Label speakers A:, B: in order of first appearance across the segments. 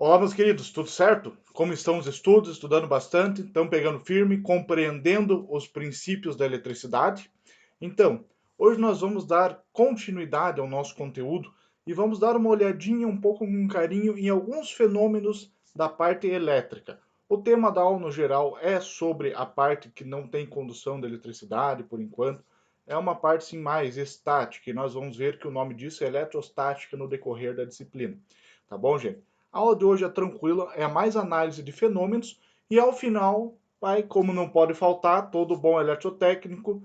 A: Olá, meus queridos, tudo certo? Como estão os estudos? Estudando bastante? Estão pegando firme, compreendendo os princípios da eletricidade? Então, hoje nós vamos dar continuidade ao nosso conteúdo e vamos dar uma olhadinha um pouco com carinho em alguns fenômenos da parte elétrica. O tema da aula no geral é sobre a parte que não tem condução de eletricidade, por enquanto. É uma parte sim mais estática e nós vamos ver que o nome disso é eletrostática no decorrer da disciplina. Tá bom, gente? A aula de hoje é tranquila, é mais análise de fenômenos e ao final, vai, como não pode faltar, todo bom eletrotécnico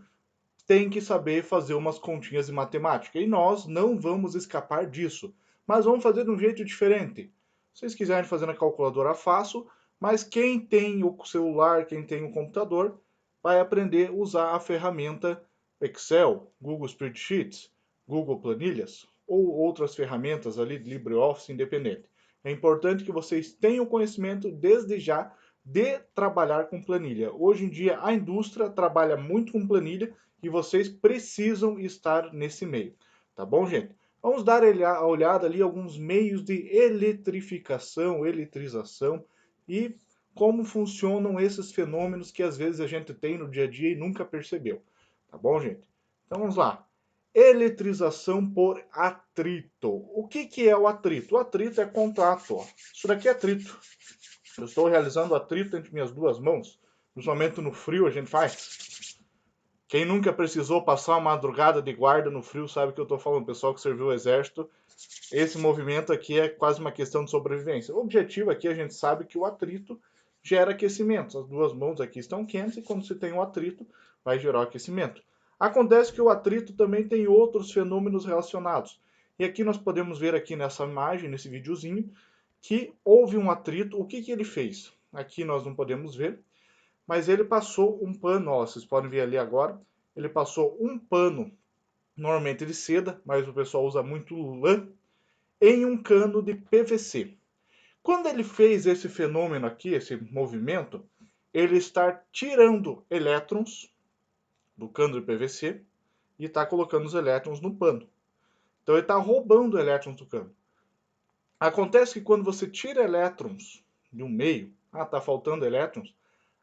A: tem que saber fazer umas continhas de matemática. E nós não vamos escapar disso, mas vamos fazer de um jeito diferente. Se vocês quiserem fazer na calculadora, faço, mas quem tem o celular, quem tem o computador, vai aprender a usar a ferramenta Excel, Google Spreadsheets, Google Planilhas ou outras ferramentas ali de LibreOffice independente. É importante que vocês tenham conhecimento desde já de trabalhar com planilha. Hoje em dia a indústria trabalha muito com planilha e vocês precisam estar nesse meio. Tá bom, gente? Vamos dar a olhada ali alguns meios de eletrificação, eletrização e como funcionam esses fenômenos que às vezes a gente tem no dia a dia e nunca percebeu. Tá bom, gente? Então vamos lá. Eletrização por atrito. O que é o atrito? O atrito é contato. Ó. Isso daqui é atrito. Eu estou realizando atrito entre minhas duas mãos. Principalmente no frio a gente faz. Quem nunca precisou passar uma madrugada de guarda no frio sabe o que eu estou falando. O pessoal que serviu o exército, esse movimento aqui é quase uma questão de sobrevivência. O objetivo aqui, a gente sabe que o atrito gera aquecimento. As duas mãos aqui estão quentes e quando se tem um atrito, vai gerar aquecimento. Acontece que o atrito também tem outros fenômenos relacionados. E aqui nós podemos ver aqui nessa imagem, nesse videozinho, que houve um atrito. O que ele fez? Aqui nós não podemos ver, mas ele passou um pano, ó, vocês podem ver ali agora, ele passou um pano, normalmente de seda, mas o pessoal usa muito lã, em um cano de PVC. Quando ele fez esse fenômeno aqui, esse movimento, ele está tirando elétrons do cano de PVC e está colocando os elétrons no pano. Então ele está roubando elétrons do cano. Acontece que quando você tira elétrons de um meio, está faltando elétrons,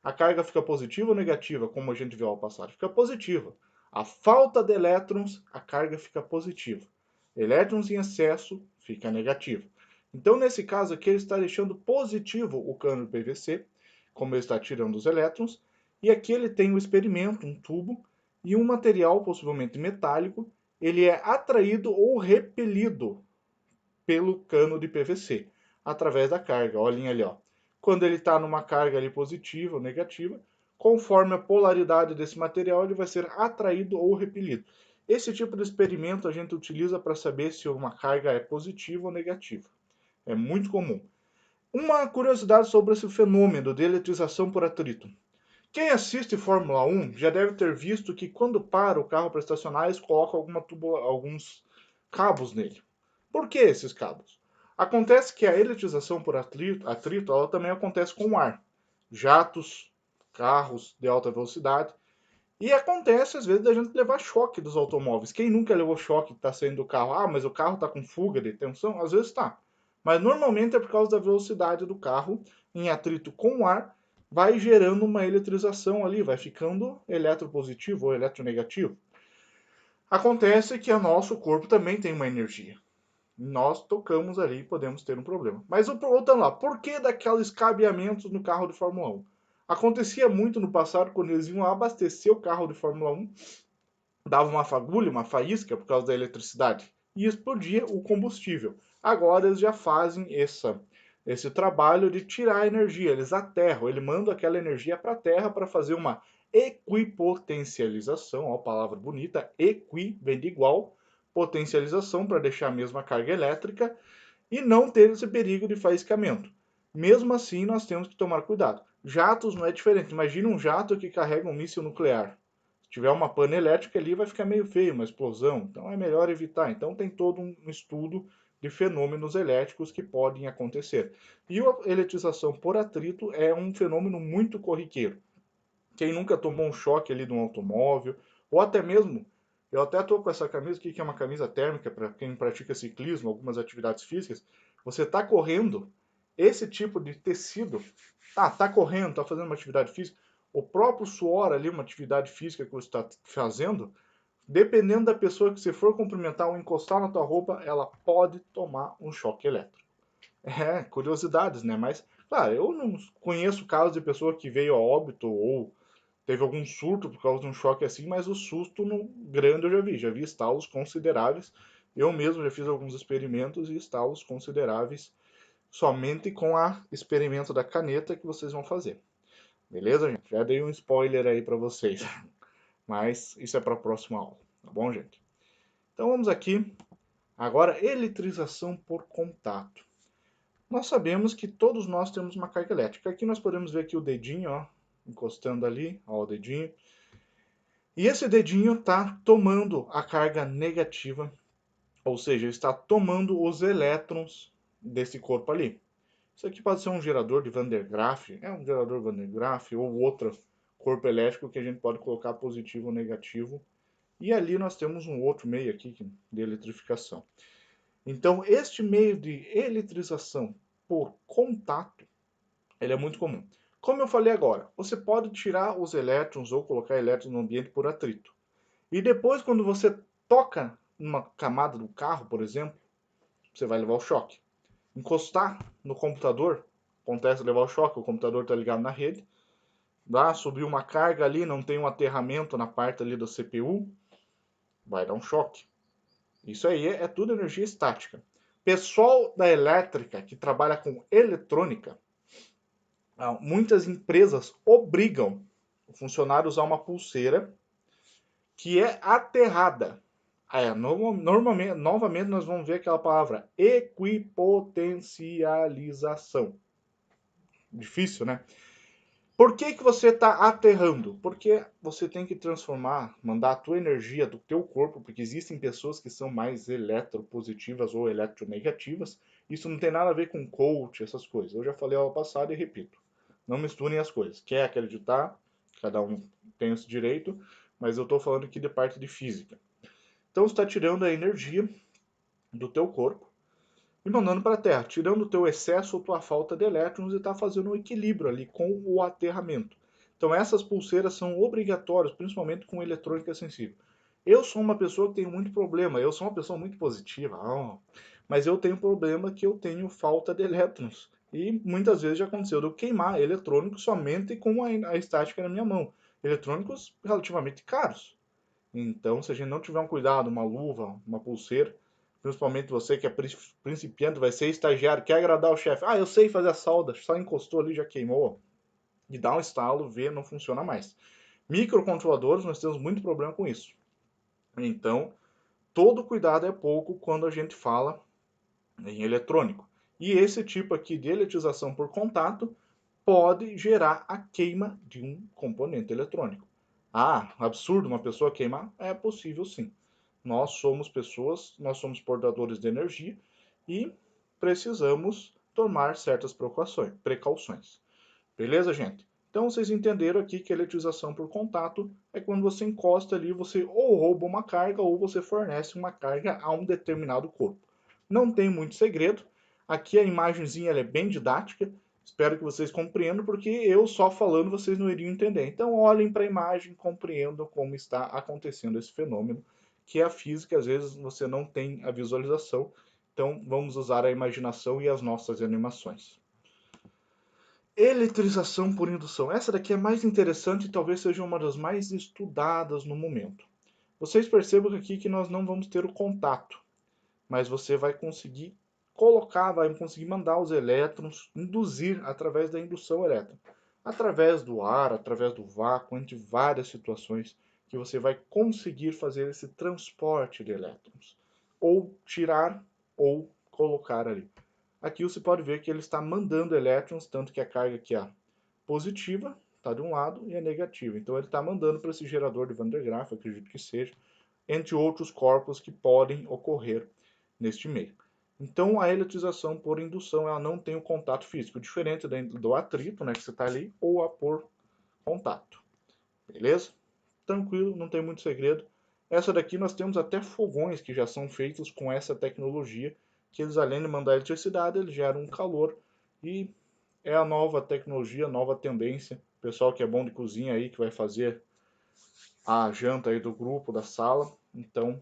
A: a carga fica positiva ou negativa, como a gente viu ao passar? Fica positiva. A falta de elétrons, a carga fica positiva. Elétrons em excesso, fica negativa. Então, nesse caso aqui, ele está deixando positivo o cano de PVC, como ele está tirando os elétrons, e aqui ele tem um experimento, um tubo, e um material, possivelmente metálico, ele é atraído ou repelido pelo cano de PVC, através da carga. Olhem ali, ó. Quando ele está numa carga ali positiva ou negativa, conforme a polaridade desse material, ele vai ser atraído ou repelido. Esse tipo de experimento a gente utiliza para saber se uma carga é positiva ou negativa. É muito comum. Uma curiosidade sobre esse fenômeno de eletrização por atrito. Quem assiste Fórmula 1 já deve ter visto que quando para o carro para estacionar, eles colocam alguns cabos nele. Por que esses cabos? Acontece que a eletrização por atrito ela também acontece com o ar. Jatos, carros de alta velocidade. E acontece, às vezes, da gente levar choque dos automóveis. Quem nunca levou choque que está saindo do carro? Ah, mas o carro está com fuga de tensão? Às vezes está. Mas normalmente é por causa da velocidade do carro em atrito com o ar, vai gerando uma eletrização ali, vai ficando eletropositivo ou eletronegativo. Acontece que o nosso corpo também tem uma energia. Nós tocamos ali e podemos ter um problema. Mas voltando lá, por que daqueles cabeamentos no carro de Fórmula 1? Acontecia muito no passado, quando eles iam abastecer o carro de Fórmula 1, dava uma fagulha, uma faísca por causa da eletricidade, e explodia o combustível. Agora eles já fazem esse trabalho de tirar a energia, eles aterram, ele manda aquela energia para a Terra para fazer uma equipotencialização, ó, palavra bonita, equi vem de igual, potencialização para deixar a mesma carga elétrica e não ter esse perigo de faiscamento. Mesmo assim, nós temos que tomar cuidado. Jatos não é diferente. Imagina um jato que carrega um míssil nuclear. Se tiver uma pane elétrica ali, vai ficar meio feio, uma explosão. Então é melhor evitar. Então tem todo um estudo de fenômenos elétricos que podem acontecer. E a eletrização por atrito é um fenômeno muito corriqueiro. Quem nunca tomou um choque ali de um automóvel, ou até mesmo, eu até estou com essa camisa aqui, que é uma camisa térmica para quem pratica ciclismo, algumas atividades físicas, você está correndo esse tipo de tecido, tá correndo, tá fazendo uma atividade física, o próprio suor ali, uma atividade física que você está fazendo, dependendo da pessoa que você for cumprimentar ou encostar na tua roupa, ela pode tomar um choque elétrico. É, curiosidades, né? Mas, claro, eu não conheço casos de pessoa que veio a óbito ou teve algum surto por causa de um choque assim, mas o susto no grande eu já vi estalos consideráveis. Eu mesmo já fiz alguns experimentos e estalos consideráveis somente com a experimento da caneta que vocês vão fazer. Beleza, gente? Já dei um spoiler aí para vocês, mas isso é para a próxima aula, tá bom, gente? Então vamos aqui. Agora, eletrização por contato. Nós sabemos que todos nós temos uma carga elétrica. Aqui nós podemos ver aqui o dedinho, ó, encostando ali, ó, o dedinho. E esse dedinho está tomando a carga negativa, ou seja, está tomando os elétrons desse corpo ali. Isso aqui pode ser um gerador de Van der Graaf, é um gerador Van der Graaf ou outro corpo elétrico que a gente pode colocar positivo ou negativo. E ali nós temos um outro meio aqui de eletrificação. Então, este meio de eletrização por contato, ele é muito comum. Como eu falei agora, você pode tirar os elétrons ou colocar elétrons no ambiente por atrito. E depois, quando você toca numa camada do carro, por exemplo, você vai levar o choque. Encostar no computador, acontece levar o choque, o computador está ligado na rede. Subir uma carga ali, não tem um aterramento na parte ali da CPU, vai dar um choque. Isso aí é tudo energia estática. Pessoal da elétrica que trabalha com eletrônica, muitas empresas obrigam o funcionário a usar uma pulseira que é aterrada. Normalmente, novamente, nós vamos ver aquela palavra equipotencialização. Difícil, né? Por que você está aterrando? Porque você tem que transformar, mandar a tua energia do teu corpo, porque existem pessoas que são mais eletropositivas ou eletronegativas. Isso não tem nada a ver com coach, essas coisas. Eu já falei ao passado e repito. Não misturem as coisas. Quer acreditar, cada um tem esse direito, mas eu estou falando aqui de parte de física. Então você está tirando a energia do teu corpo e mandando para a Terra, tirando o teu excesso ou tua falta de elétrons e está fazendo um equilíbrio ali com o aterramento. Então essas pulseiras são obrigatórias, principalmente com eletrônica sensível. Eu sou uma pessoa que tem muito problema, eu sou uma pessoa muito positiva, mas eu tenho problema que eu tenho falta de elétrons. E muitas vezes já aconteceu de eu queimar eletrônicos somente com a estática na minha mão. Eletrônicos relativamente caros. Então, se a gente não tiver um cuidado, uma luva, uma pulseira, principalmente você que é principiante, vai ser estagiário, quer agradar o chefe. Eu sei fazer a solda, só encostou ali, já queimou. E dá um estalo, vê, não funciona mais. Microcontroladores, nós temos muito problema com isso. Então, todo cuidado é pouco quando a gente fala em eletrônico. E esse tipo aqui de eletrização por contato pode gerar a queima de um componente eletrônico. Absurdo uma pessoa queimar? É possível sim. Nós somos pessoas, nós somos portadores de energia e precisamos tomar certas precauções. Beleza, gente? Então vocês entenderam aqui que a eletrização por contato é quando você encosta ali, você ou rouba uma carga ou você fornece uma carga a um determinado corpo. Não tem muito segredo. Aqui a imagenzinha é bem didática. Espero que vocês compreendam, porque eu só falando vocês não iriam entender. Então olhem para a imagem, compreendam como está acontecendo esse fenômeno, que é a física, às vezes você não tem a visualização. Então vamos usar a imaginação e as nossas animações. Eletrização por indução. Essa daqui é mais interessante e talvez seja uma das mais estudadas no momento. Vocês percebam aqui que nós não vamos ter o contato, mas você vai conseguir colocar, vai conseguir mandar os elétrons, induzir através da indução elétrica. Através do ar, através do vácuo, entre várias situações que você vai conseguir fazer esse transporte de elétrons. Ou tirar ou colocar ali. Aqui você pode ver que ele está mandando elétrons, tanto que a carga aqui é positiva, está de um lado, e a negativa. Então ele está mandando para esse gerador de Van der Graaf, acredito que seja, entre outros corpos que podem ocorrer neste meio. Então a eletrização por indução ela não tem o contato físico, diferente do atrito, né, que você está ali, ou a por contato. Beleza? Tranquilo, não tem muito segredo. Essa daqui nós temos até fogões que já são feitos com essa tecnologia, que eles além de mandar eletricidade, eles geram um calor e é a nova tecnologia, a nova tendência. O pessoal que é bom de cozinha aí, que vai fazer a janta aí do grupo, da sala, então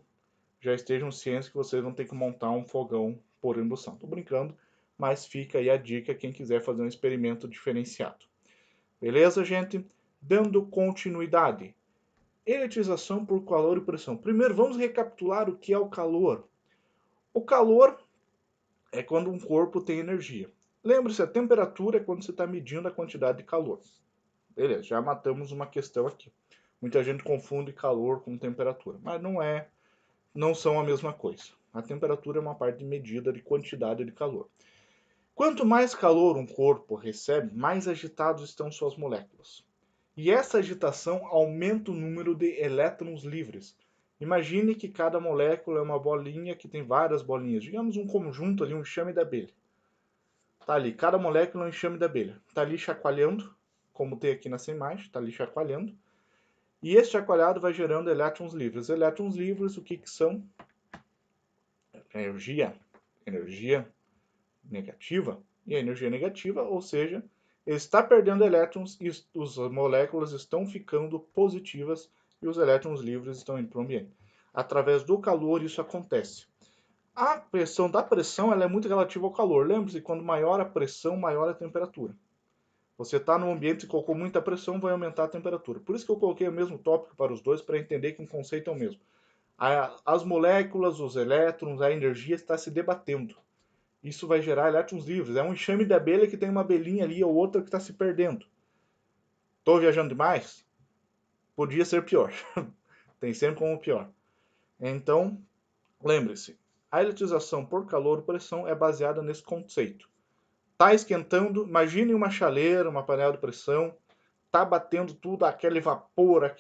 A: já estejam cientes que vocês vão ter que montar um fogão por indução. Tô brincando, mas fica aí a dica quem quiser fazer um experimento diferenciado. Beleza, gente? Dando continuidade. Eletização por calor e pressão. Primeiro, vamos recapitular o que é o calor. O calor é quando um corpo tem energia. Lembre-se, a temperatura é quando você está medindo a quantidade de calor. Beleza, já matamos uma questão aqui. Muita gente confunde calor com temperatura, mas não são a mesma coisa. A temperatura é uma parte de medida de quantidade de calor. Quanto mais calor um corpo recebe, mais agitados estão suas moléculas. E essa agitação aumenta o número de elétrons livres. Imagine que cada molécula é uma bolinha que tem várias bolinhas, digamos um conjunto ali, um enxame da abelha. Tá ali, cada molécula é um enxame da abelha. Tá ali chacoalhando, como tem aqui nessa imagem, tá ali chacoalhando. E esse chacoalhado vai gerando elétrons livres. Elétrons livres, o que são? Energia negativa. E a energia negativa, ou seja, está perdendo elétrons e as moléculas estão ficando positivas e os elétrons livres estão indo para o ambiente. Através do calor isso acontece. A pressão da pressão ela é muito relativa ao calor. Lembre-se, quando maior a pressão, maior a temperatura. Você está num ambiente que colocou muita pressão, vai aumentar a temperatura. Por isso que eu coloquei o mesmo tópico para os dois, para entender que o conceito é o mesmo. As moléculas, os elétrons, a energia está se debatendo. Isso vai gerar elétrons livres. É um enxame de abelha que tem uma abelhinha ali ou outra que está se perdendo. Estou viajando demais? Podia ser pior. Tem sempre como pior. Então, lembre-se, a eletrização por calor ou pressão é baseada nesse conceito. Está esquentando, imagine uma chaleira, uma panela de pressão, está batendo tudo, aquele vapor,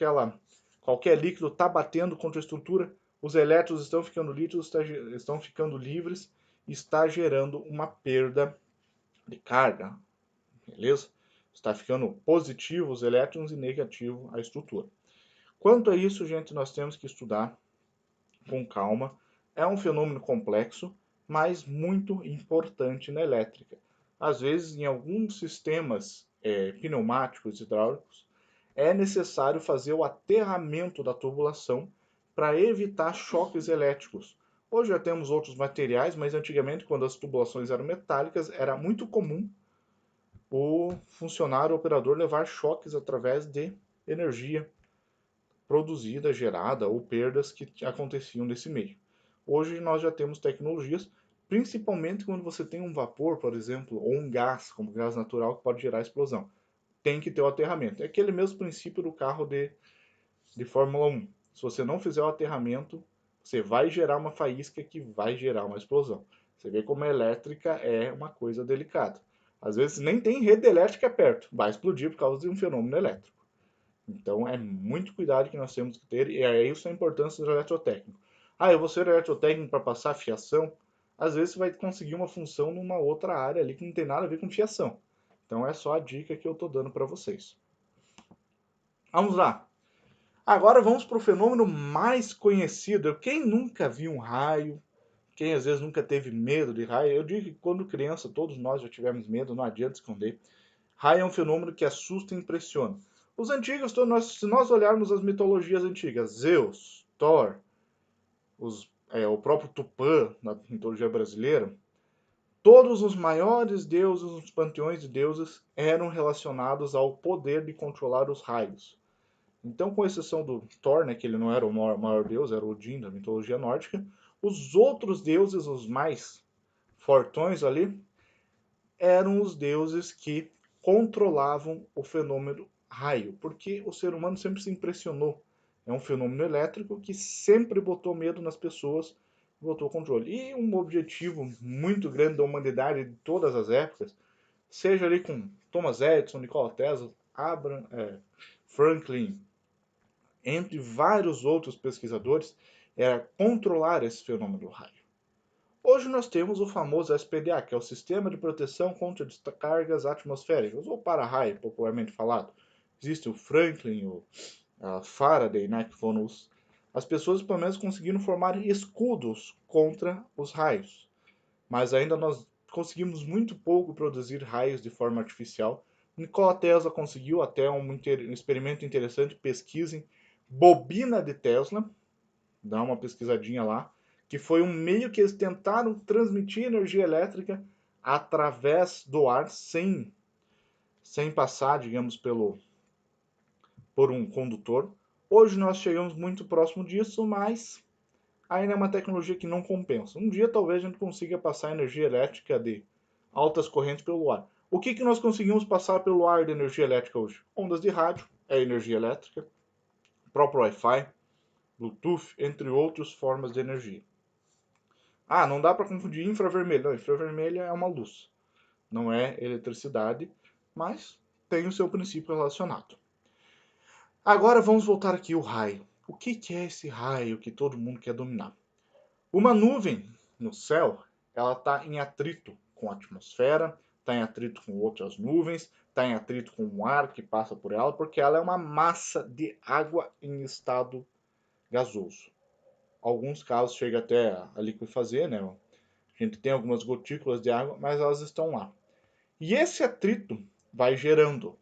A: qualquer líquido está batendo contra a estrutura, os elétrons estão ficando líquidos, estão ficando livres, está gerando uma perda de carga, beleza? Está ficando positivo os elétrons e negativo a estrutura. Quanto a isso, gente, nós temos que estudar com calma. É um fenômeno complexo, mas muito importante na elétrica. Às vezes, em alguns sistemas pneumáticos hidráulicos, é necessário fazer o aterramento da tubulação para evitar choques elétricos. Hoje já temos outros materiais, mas antigamente, quando as tubulações eram metálicas, era muito comum o funcionário, o operador, levar choques através de energia produzida, gerada ou perdas que aconteciam nesse meio. Hoje nós já temos tecnologias, principalmente quando você tem um vapor, por exemplo, ou um gás, como gás natural, que pode gerar explosão. Tem que ter o aterramento. É aquele mesmo princípio do carro de Fórmula 1. Se você não fizer o aterramento, você vai gerar uma faísca que vai gerar uma explosão. Você vê como a elétrica é uma coisa delicada. Às vezes nem tem rede elétrica perto, vai explodir por causa de um fenômeno elétrico. Então é muito cuidado que nós temos que ter, e é isso a importância do eletrotécnico. Ah, eu vou ser eletrotécnico para passar fiação? Às vezes você vai conseguir uma função numa outra área ali que não tem nada a ver com fiação. Então é só a dica que eu estou dando para vocês. Vamos lá. Agora vamos para o fenômeno mais conhecido. Quem nunca viu um raio? Quem às vezes nunca teve medo de raio? Eu digo que quando criança todos nós já tivemos medo, não adianta esconder. Raio é um fenômeno que assusta e impressiona. Os antigos, se nós olharmos as mitologias antigas, Zeus, Thor, o próprio Tupã na mitologia brasileira, todos os maiores deuses, os panteões de deuses, eram relacionados ao poder de controlar os raios. Então, com exceção do Thor, né, que ele não era o maior deus, era Odin da mitologia nórdica, os outros deuses, os mais fortões ali, eram os deuses que controlavam o fenômeno raio, porque o ser humano sempre se impressionou. É um fenômeno elétrico que sempre botou medo nas pessoas, botou controle. E um objetivo muito grande da humanidade de todas as épocas, seja ali com Thomas Edison, Nikola Tesla, Franklin, entre vários outros pesquisadores, era controlar esse fenômeno do raio. Hoje nós temos o famoso SPDA, que é o Sistema de Proteção contra Descargas Atmosféricas, ou para-raio, popularmente falado. Existe o Franklin, o Faraday, né, que foram as pessoas pelo menos conseguiram formar escudos contra os raios. Mas ainda nós conseguimos muito pouco produzir raios de forma artificial. Nikola Tesla conseguiu até um experimento interessante, pesquisem, bobina de Tesla, dá uma pesquisadinha lá, que foi um meio que eles tentaram transmitir energia elétrica através do ar, sem passar, digamos, por um condutor. Hoje nós chegamos muito próximo disso, mas ainda é uma tecnologia que não compensa. Um dia talvez a gente consiga passar energia elétrica de altas correntes pelo ar. O que nós conseguimos passar pelo ar de energia elétrica hoje? Ondas de rádio, é energia elétrica, próprio Wi-Fi, Bluetooth, entre outras formas de energia. Ah, não dá para confundir infravermelho. Não, infravermelho é uma luz, não é eletricidade, mas tem o seu princípio relacionado. Agora vamos voltar aqui ao raio. O que é esse raio que todo mundo quer dominar? Uma nuvem no céu, ela está em atrito com a atmosfera, está em atrito com outras nuvens, está em atrito com o ar que passa por ela, porque ela é uma massa de água em estado gasoso. Alguns casos chega até a liquefazer, né? A gente tem algumas gotículas de água, mas elas estão lá. E esse atrito vai gerando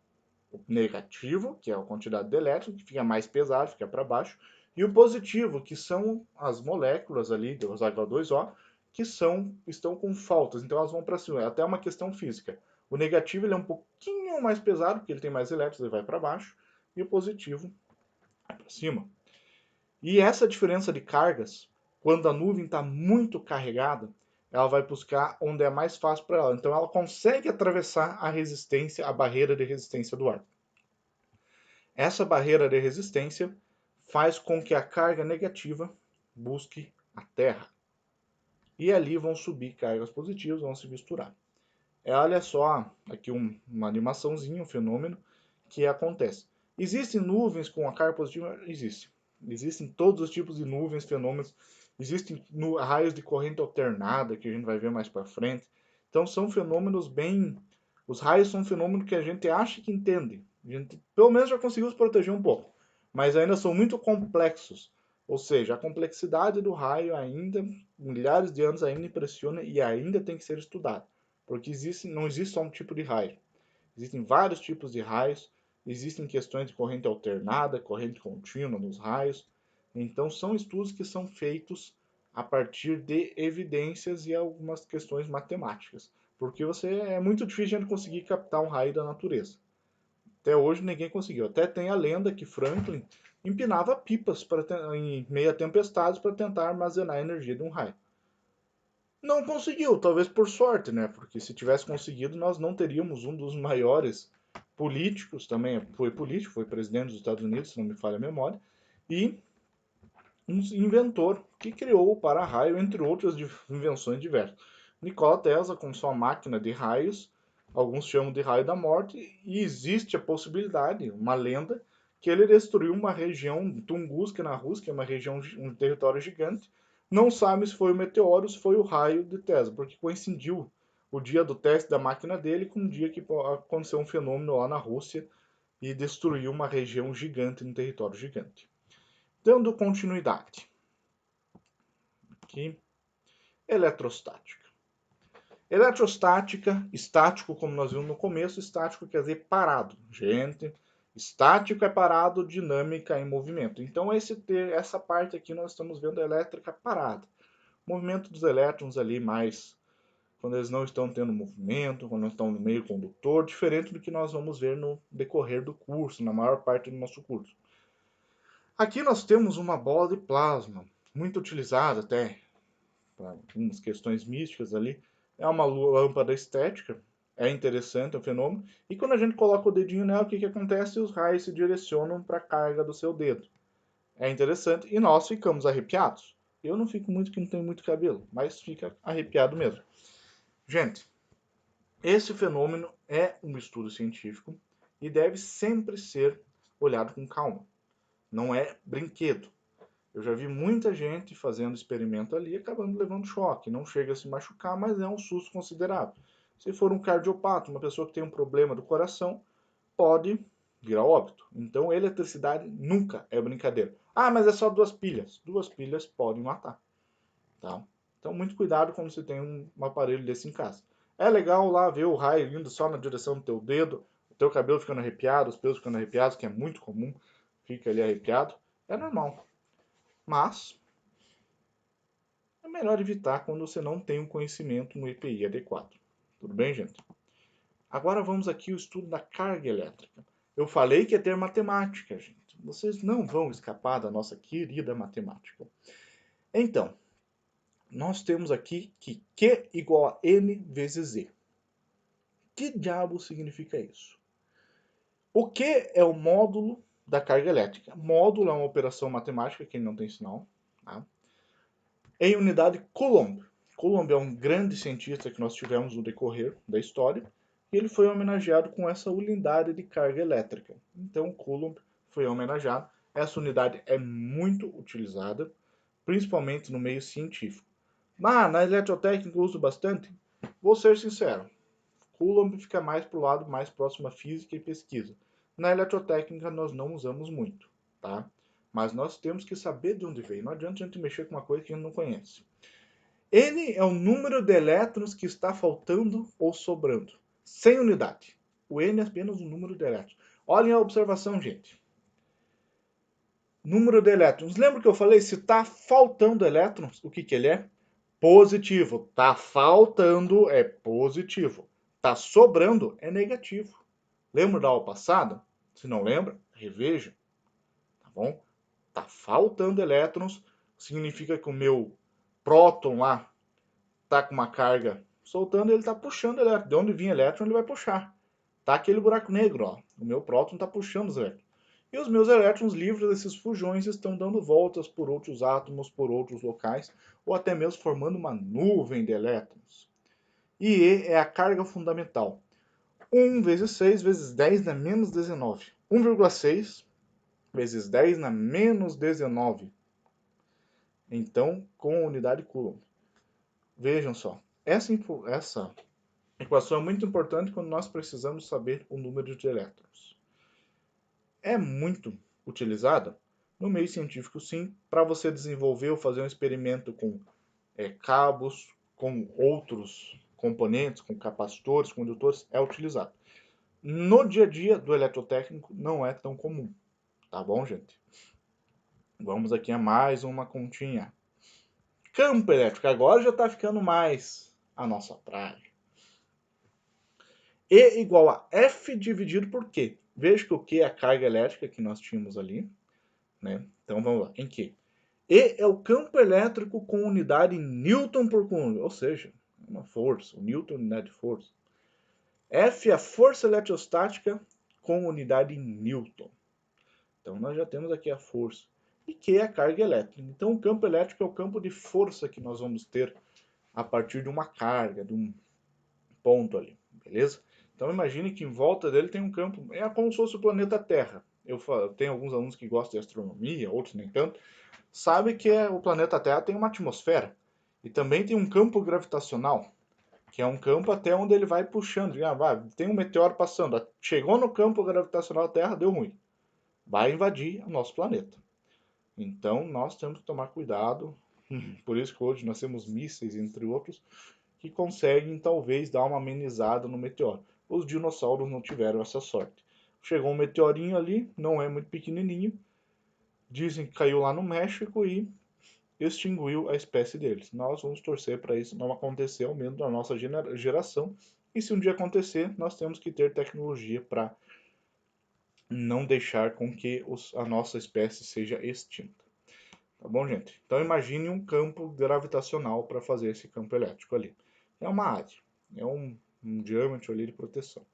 A: o negativo, que é a quantidade de elétrons, que fica mais pesado, fica para baixo, e o positivo, que são as moléculas ali dos H2O, que estão com faltas, então elas vão para cima. É até uma questão física. O negativo ele é um pouquinho mais pesado, porque ele tem mais elétrons, ele vai para baixo, e o positivo vai para cima. E essa diferença de cargas, quando a nuvem está muito carregada, ela vai buscar onde é mais fácil para ela. Então ela consegue atravessar a resistência, a barreira de resistência do ar. Essa barreira de resistência faz com que a carga negativa busque a Terra. E ali vão subir cargas positivas, vão se misturar. Olha só aqui uma animaçãozinha, um fenômeno que acontece. Existem nuvens com a carga positiva? Existe. Existem todos os tipos de nuvens, fenômenos. Existem raios de corrente alternada, que a gente vai ver mais para frente. Então são fenômenos bem... Os raios são um fenômeno que a gente acha que entende. A gente, pelo menos, já conseguiu se proteger um pouco. Mas ainda são muito complexos. Ou seja, a complexidade do raio ainda, milhares de anos, ainda impressiona e ainda tem que ser estudada. Porque não existe só um tipo de raio. Existem vários tipos de raios, existem questões de corrente alternada, corrente contínua nos raios. Então, são estudos que são feitos a partir de evidências e algumas questões matemáticas. Porque é muito difícil de conseguir captar um raio da natureza. Até hoje ninguém conseguiu. Até tem a lenda que Franklin empinava pipas em meio a tempestades para tentar armazenar a energia de um raio. Não conseguiu, talvez por sorte, né? Porque se tivesse conseguido, nós não teríamos um dos maiores políticos, também foi político, foi presidente dos Estados Unidos, se não me falha a memória, e um inventor que criou o para-raio, entre outras invenções diversas. Nikola Tesla, com sua máquina de raios, alguns chamam de raio da morte, e existe a possibilidade, uma lenda, que ele destruiu uma região, Tunguska, na Rússia, que é uma região, um território gigante. Não sabe se foi o meteoro ou se foi o raio de Tesla, porque coincidiu o dia do teste da máquina dele com o dia que aconteceu um fenômeno lá na Rússia e destruiu uma região gigante, um território gigante. Dando continuidade. Aqui, eletrostática. Eletrostática, estático, como nós vimos no começo, estático quer dizer parado. Gente, estático é parado, dinâmica em movimento. Então, essa parte aqui nós estamos vendo a elétrica parada. Movimento dos elétrons ali mais quando eles não estão tendo movimento, quando estão no meio condutor, diferente do que nós vamos ver no decorrer do curso, na maior parte do nosso curso. Aqui nós temos uma bola de plasma, muito utilizada até para algumas questões místicas ali. É uma lâmpada estética, é interessante, é um fenômeno. E quando a gente coloca o dedinho nela, o que acontece? Os raios se direcionam para a carga do seu dedo. É interessante e nós ficamos arrepiados. Eu não fico muito, porque não tenho muito cabelo, mas fica arrepiado mesmo. Gente, esse fenômeno é um estudo científico e deve sempre ser olhado com calma. Não é brinquedo. Eu já vi muita gente fazendo experimento ali e acabando levando choque. Não chega a se machucar, mas é um susto considerável. Se for um cardiopata, uma pessoa que tem um problema do coração, pode virar óbito. Então, eletricidade nunca é brincadeira. Ah, mas é só 2 pilhas. 2 pilhas podem matar. Tá? Então, muito cuidado quando você tem um aparelho desse em casa. É legal lá ver o raio indo só na direção do teu dedo, o teu cabelo ficando arrepiado, os pelos ficando arrepiados, que é muito comum, fica ali arrepiado. É normal. Mas é melhor evitar quando você não tem um conhecimento no EPI adequado. Tudo bem, gente? Agora vamos aqui ao estudo da carga elétrica. Eu falei que ia ter matemática, gente. Vocês não vão escapar da nossa querida matemática. Então, nós temos aqui que Q igual a N vezes Z. Que diabo significa isso? O Q é o módulo da carga elétrica. Módulo é uma operação matemática que não tem sinal. Tá? Em unidade Coulomb. Coulomb é um grande cientista que nós tivemos no decorrer da história. E ele foi homenageado com essa unidade de carga elétrica. Então, Coulomb foi homenageado. Essa unidade é muito utilizada, principalmente no meio científico. Mas na eletrotécnica eu uso bastante. Vou ser sincero, Coulomb fica mais para o lado mais próximo à física e pesquisa. Na eletrotécnica nós não usamos muito, tá? Mas nós temos que saber de onde veio. Não adianta a gente mexer com uma coisa que a gente não conhece. N é o número de elétrons que está faltando ou sobrando, sem unidade. O N é apenas o número de elétrons. Olhem a observação, gente. Número de elétrons. Lembra que eu falei? Se está faltando elétrons, o que ele é? Positivo. Está faltando é positivo. Está sobrando é negativo. Lembra da aula passada? Se não lembra, reveja. Tá bom? Está faltando elétrons, significa que o meu próton lá está com uma carga soltando, ele está puxando elétrons. De onde vinha elétron, ele vai puxar. Tá aquele buraco negro, ó. O meu próton está puxando os elétrons. E os meus elétrons livres desses fujões estão dando voltas por outros átomos, por outros locais, ou até mesmo formando uma nuvem de elétrons. E E é a carga fundamental. 1 vezes 6 vezes 10 na menos 19. 1,6 vezes 10 na menos 19. Então, com a unidade Coulomb. Vejam só, essa equação é muito importante quando nós precisamos saber o número de elétrons. É muito utilizada no meio científico, sim, para você desenvolver ou fazer um experimento com cabos, com outros componentes, com capacitores, condutores, é utilizado. No dia a dia do eletrotécnico não é tão comum, tá bom, gente? Vamos aqui a mais uma continha. Campo elétrico, agora já está ficando mais a nossa praia. E igual a F dividido por Q. Veja que o Q é a carga elétrica que nós tínhamos ali, né? Então vamos lá, em Q. E é o campo elétrico com unidade Newton por coulomb, ou seja, uma força, o Newton unidade de força. F é a força eletrostática com unidade Newton. Então nós já temos aqui a força. E Q é a carga elétrica. Então o campo elétrico é o campo de força que nós vamos ter a partir de uma carga, de um ponto ali, beleza? Então imagine que em volta dele tem um campo, é como se fosse o planeta Terra. Eu tenho alguns alunos que gostam de astronomia, outros nem tanto, sabe que o planeta Terra tem uma atmosfera e também tem um campo gravitacional, que é um campo até onde ele vai puxando. Tem um meteoro passando, chegou no campo gravitacional da Terra, deu ruim. Vai invadir o nosso planeta. Então nós temos que tomar cuidado. Por isso que hoje nós temos mísseis, entre outros, que conseguem talvez dar uma amenizada no meteoro. Os dinossauros não tiveram essa sorte. Chegou um meteorinho ali, não é muito pequenininho, dizem que caiu lá no México e extinguiu a espécie deles. Nós vamos torcer para isso não acontecer ao menos na nossa geração. E se um dia acontecer, nós temos que ter tecnologia para não deixar com que a nossa espécie seja extinta. Tá bom, gente? Então imagine um campo gravitacional para fazer esse campo elétrico ali. É uma área, é um diâmetro ali de proteção.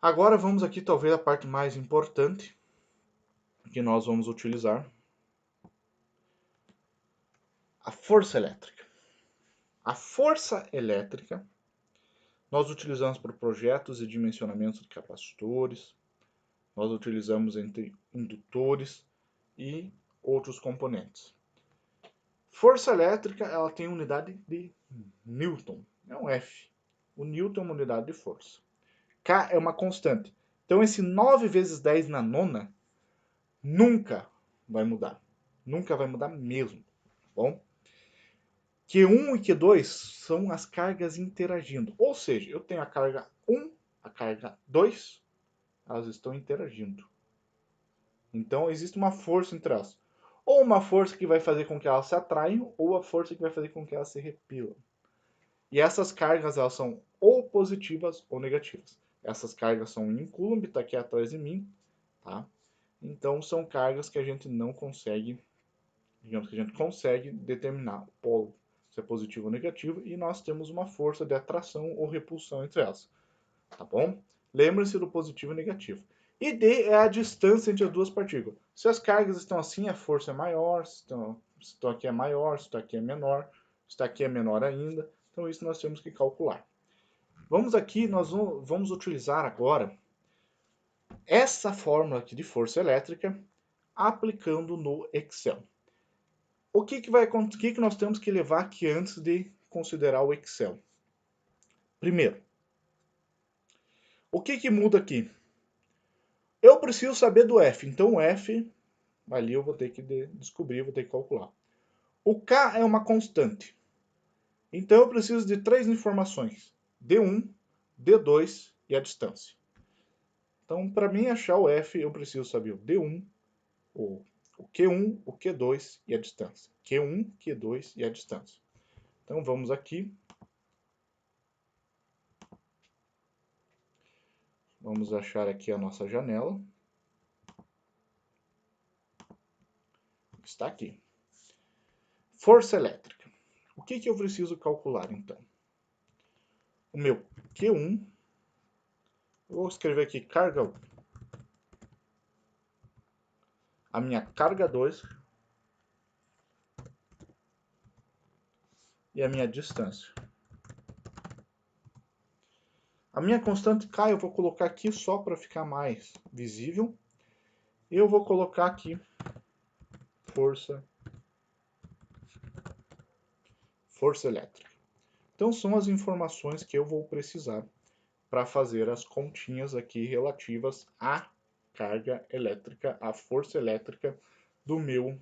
A: Agora vamos aqui talvez a parte mais importante que nós vamos utilizar. A força elétrica. A força elétrica nós utilizamos para projetos e dimensionamentos de capacitores, nós utilizamos entre indutores e outros componentes. Força elétrica ela tem unidade de Newton, é um F. O Newton é uma unidade de força. K é uma constante. Então esse 9 vezes 10 na nona nunca vai mudar. Nunca vai mudar mesmo. Bom? Q1 e Q2 são as cargas interagindo. Ou seja, eu tenho a carga 1, a carga 2, elas estão interagindo. Então, existe uma força entre elas. Ou uma força que vai fazer com que elas se atraiam, ou a força que vai fazer com que elas se repelam. E essas cargas, elas são ou positivas ou negativas. Essas cargas são em Coulomb, está aqui atrás de mim, tá? Então, são cargas que a gente não consegue, digamos que a gente consegue determinar o polo, se é positivo ou negativo, e nós temos uma força de atração ou repulsão entre elas, tá bom? Lembre-se do positivo e negativo. E D é a distância entre as duas partículas. Se as cargas estão assim, a força é maior, se estão aqui é maior, se está aqui é menor, se está aqui é menor ainda. Então isso nós temos que calcular. Vamos aqui, nós vamos utilizar agora essa fórmula aqui de força elétrica aplicando no Excel. O que nós temos que levar aqui antes de considerar o Excel? Primeiro, o que muda aqui? Eu preciso saber do F, então o F, ali eu vou ter que descobrir, vou ter que calcular. O K é uma constante, então eu preciso de 3 informações, D1, D2 e a distância. Então, para mim achar o F, eu preciso saber o D1, o Q1, o Q2 e a distância. Q1, Q2 e a distância. Então, vamos aqui. Vamos achar aqui a nossa janela. Está aqui. Força elétrica. O que eu preciso calcular, então? O meu Q1, eu vou escrever aqui carga 1. A minha carga 2 e a minha distância. A minha constante K eu vou colocar aqui só para ficar mais visível. Eu vou colocar aqui força elétrica. Então são as informações que eu vou precisar para fazer as continhas aqui relativas à carga elétrica, à força elétrica do meu.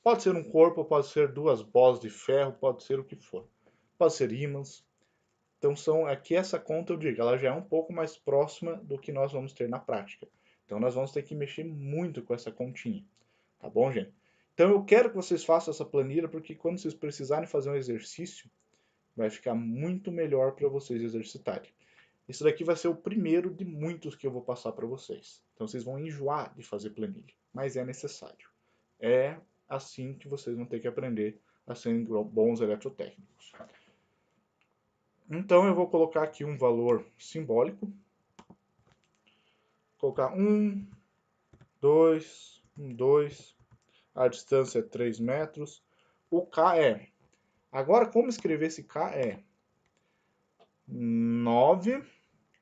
A: Pode ser um corpo, pode ser 2 bolas de ferro, pode ser o que for. Pode ser ímãs. Então são aqui essa conta, eu digo, ela já é um pouco mais próxima do que nós vamos ter na prática. Então nós vamos ter que mexer muito com essa continha. Tá bom, gente? Então eu quero que vocês façam essa planilha, porque quando vocês precisarem fazer um exercício, vai ficar muito melhor para vocês exercitarem. Isso daqui vai ser o primeiro de muitos que eu vou passar para vocês. Então vocês vão enjoar de fazer planilha, mas é necessário. É assim que vocês vão ter que aprender a serem bons eletrotécnicos. Então eu vou colocar aqui um valor simbólico. Vou colocar 1, 2, 2. A distância é 3 metros. O K é... Agora, como escrever esse K é 9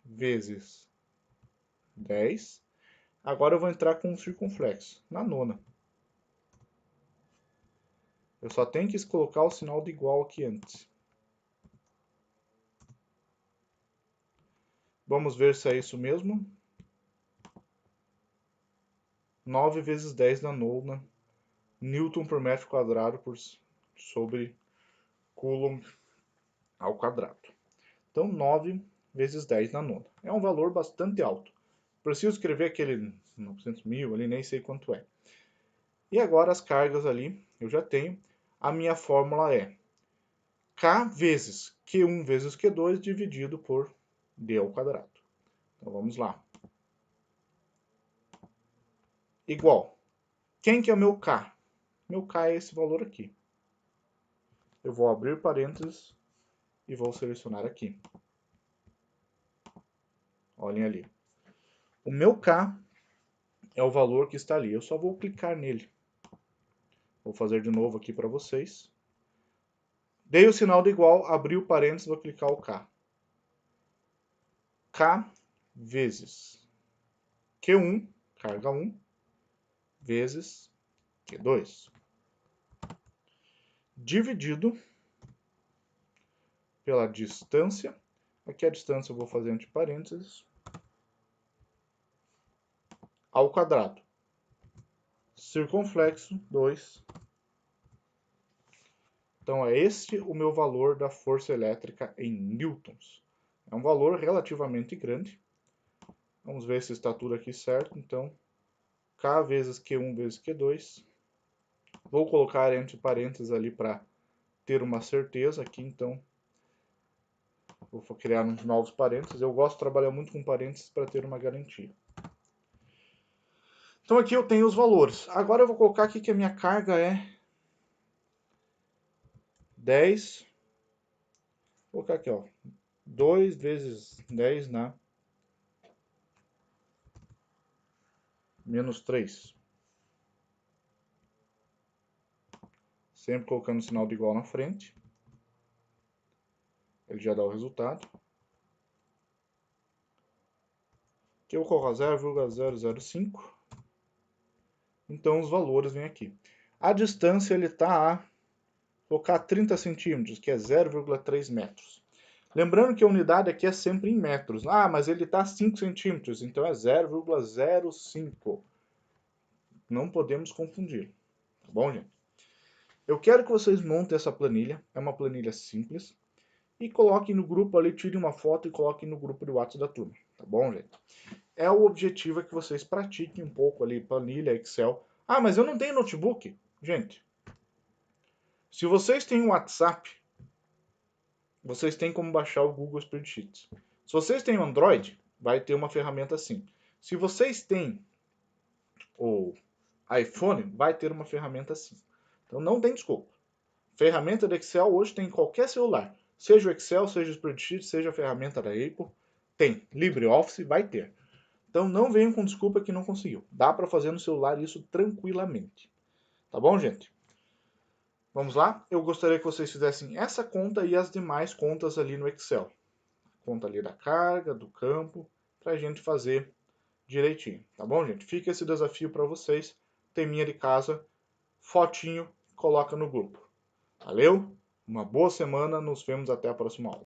A: vezes 10. Agora eu vou entrar com um circunflexo, na nona. Eu só tenho que colocar o sinal de igual aqui antes. Vamos ver se é isso mesmo. 9 vezes 10 na nona. Newton por metro quadrado sobre Coulomb ao quadrado. Então, 9 vezes 10 na nona. É um valor bastante alto. Preciso escrever aquele 900 mil ali, nem sei quanto é. E agora as cargas ali, eu já tenho. A minha fórmula é K vezes Q1 vezes Q2 dividido por D ao quadrado. Então vamos lá. Igual. Quem que é o meu K? Meu K é esse valor aqui. Eu vou abrir parênteses e vou selecionar aqui. Olhem ali. O meu K é o valor que está ali. Eu só vou clicar nele. Vou fazer de novo aqui para vocês. Dei o sinal de igual, abri o parênteses, vou clicar o K. K vezes Q1, carga 1, vezes Q2. Dividido pela distância. Aqui a distância eu vou fazer entre parênteses. Ao quadrado. Circunflexo 2 Então é este o meu valor da força elétrica em newtons. É um valor relativamente grande. Vamos ver se está tudo aqui certo. Então, K vezes Q1 vezes Q2. Vou colocar entre parênteses ali para ter uma certeza aqui. Então, vou criar uns novos parênteses. Eu gosto de trabalhar muito com parênteses para ter uma garantia. Então aqui eu tenho os valores. Agora eu vou colocar aqui que a minha carga é 10. Vou colocar aqui, ó. 2 vezes 10 na menos 3. Sempre colocando o sinal de igual na frente. Ele já dá o resultado. Aqui eu vou colocar 0,005. Então os valores vêm aqui. A distância ele está a colocar 30 centímetros, que é 0,3 metros. Lembrando que a unidade aqui é sempre em metros. Ah, mas ele está a 5 centímetros, então é 0,05. Não podemos confundir. Tá bom, gente? Eu quero que vocês montem essa planilha. É uma planilha simples. E coloquem no grupo ali, tirem uma foto e coloquem no grupo do WhatsApp da turma. Tá bom, gente? O objetivo é que vocês pratiquem um pouco ali, planilha, Excel. Ah, mas eu não tenho notebook. Gente, se vocês têm um WhatsApp, vocês têm como baixar o Google Spreadsheet. Se vocês têm um Android, vai ter uma ferramenta assim. Se vocês têm o iPhone, vai ter uma ferramenta assim. Então não tem desculpa. Ferramenta do Excel hoje tem em qualquer celular. Seja o Excel, seja o Spreadsheet, seja a ferramenta da Apple. Tem. LibreOffice vai ter. Então não venham com desculpa que não conseguiu. Dá para fazer no celular isso tranquilamente. Tá bom, gente? Vamos lá? Eu gostaria que vocês fizessem essa conta e as demais contas ali no Excel. Conta ali da carga, do campo, para a gente fazer direitinho. Tá bom, gente? Fica esse desafio para vocês. Teminha de casa, fotinho, coloca no grupo. Valeu? Uma boa semana, nos vemos até a próxima aula.